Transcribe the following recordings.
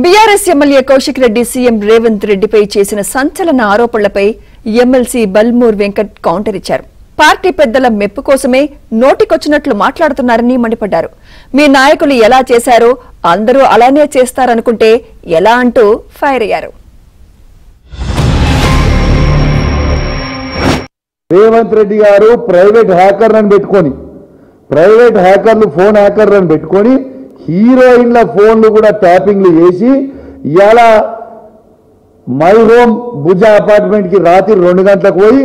BRS MLA Kaushik Reddy CM Revanth రెడ్డిపై చేసిన సంచలన ఆరోపణలపై ఎమ్మెల్సీ బల్మూర్ వెంకట్ కౌంటర్ ఇచ్చారు. పార్టీ పెద్దల మెప్పు కోసమే నోటికొచ్చినట్లు మాట్లాడుతున్నారని మండిపడ్డారు. మీ నాయకులు ఎలా చేశారో అందరూ అలానే చేస్తారనుకుంటే ఎలా అంటూ ఫైర్ అయ్యారు. రేవంత్ రెడ్డి గారు ప్రైవేట్ హ్యాకర్లు ఫోన్ హ్యాకర్లను పెట్టుకొని హీరోయిన్ల ఫోన్లు కూడా ట్యాపింగ్లు చేసి ఇవాళ మై హోమ్ భుజ అపార్ట్మెంట్ కి రాత్రి 2 గంటలకు పోయి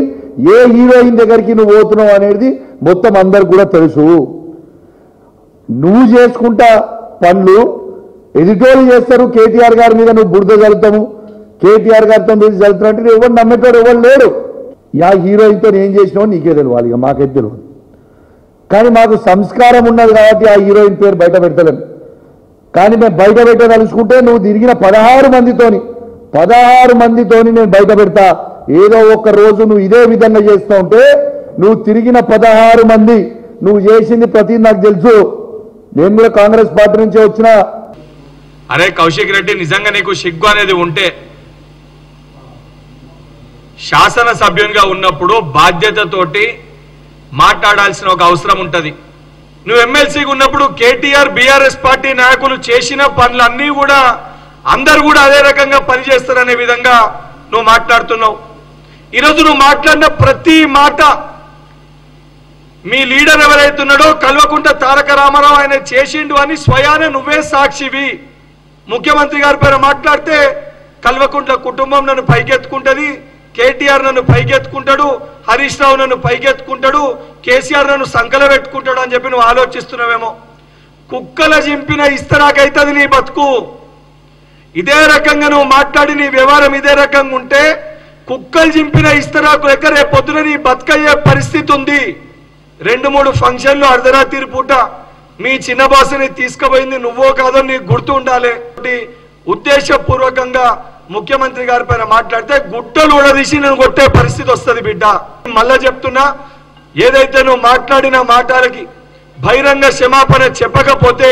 ఏ హీరోయిన్ దగ్గరికి నువ్వు పోతున్నావు అనేది మొత్తం అందరికి కూడా తెలుసు. నువ్వు చేసుకుంటా పనులు ఎడిటోర్లు చేస్తారు. కేటీఆర్ గారి మీద నువ్వు బురద చల్లుతాము, కేటీఆర్ గారితో మీరు చల్లుతారంటే ఎవరు నమ్మేటోడు ఎవరు లేడు. యా హీరోయిన్తో ఏం చేసినావు నీకే తెలియాలి, ఇక మాకైతే తెలియదు. కానీ మాకు సంస్కారం ఉన్నది కాబట్టి ఆ హీరోయిన్ పేరు బయట పెడతలేము. కానీ మేము బయట పెట్టదలుచుకుంటే నువ్వు తిరిగిన 16 మందితోని నేను బయట పెడతా. ఏదో ఒక రోజు నువ్వు ఇదే విధంగా చేస్తూ ఉంటే నువ్వు తిరిగిన 16 మంది నువ్వు చేసింది ప్రతి నాకు తెలుసు. నేను కూడా కాంగ్రెస్ పార్టీ నుంచి వచ్చిన. అరే కౌశిక్ రెడ్డి, నిజంగా నీకు సిగ్గు అనేది ఉంటే శాసన సభ్యునిగా ఉన్నప్పుడు బాధ్యతతోటి మాట్లాడాల్సిన ఒక అవసరం ఉంటది. నువ్వు ఎమ్మెల్సీగా ఉన్నప్పుడు కేటీఆర్ బీఆర్ఎస్ పార్టీ నాయకులు చేసిన పనులన్నీ కూడా అందరూ కూడా అదే రకంగా పనిచేస్తారనే విధంగా నువ్వు మాట్లాడుతున్నావు. ఈరోజు నువ్వు మాట్లాడిన ప్రతి మాట మీ లీడర్ ఎవరైతున్నాడో కల్వకుంట్ల తారక రామారావు ఆయన చేసిండు అని స్వయానే నువ్వే సాక్షివి. ముఖ్యమంత్రి గారి పేరు మాట్లాడితే కల్వకుంట్ల కుటుంబం నన్ను పైకెత్తుకుంటది, కేటీఆర్ నన్ను పైకెత్తుకుంటాడు, హరీష్ రావు నన్ను పైకెత్తుకుంటాడు, కేసీఆర్ నన్ను సంకల పెట్టుకుంటాడు అని చెప్పి నువ్వు ఆలోచిస్తున్నావేమో. కుక్కల జింపిన ఇస్తరాకైతుంది నీ బతుకు. ఇదే రకంగా నువ్వు మాట్లాడి నీ వ్యవహారం ఇదే రకంగా ఉంటే కుక్కలు జింపిన ఇస్తరాకు లెక్క రేపు పొద్దున నీ బతుకయ్యే పరిస్థితి ఉంది. 2-3 ఫంక్షన్లు అర్ధరాత్రి పూట మీ చిన్న బాసుని తీసుకుపోయింది నువ్వో కాదో నీకు గుర్తు ఉండాలి. ఉద్దేశపూర్వకంగా ముఖ్యమంత్రి గారి పైన మాట్లాడితే గుట్టలు ఉడదీసి నేను కొట్టే పరిస్థితి వస్తుంది బిడ్డ. మళ్ళా చెప్తున్నా, ఏదైతే నువ్వు మాట్లాడిన మాటలకి బహిరంగ క్షమాపణ చెప్పకపోతే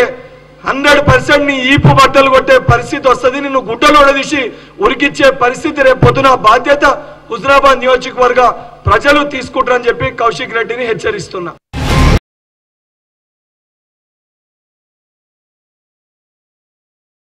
100% నీ ఈపు బట్టలు కొట్టే పరిస్థితి వస్తుంది. నిన్ను గుట్టలు ఉడదీసి ఉరికిచ్చే పరిస్థితి రేపు పొద్దున బాధ్యత హుజరాబాద్ నియోజకవర్గ ప్రజలు తీసుకుంటారని చెప్పి కౌశిక్ రెడ్డిని హెచ్చరిస్తున్నా.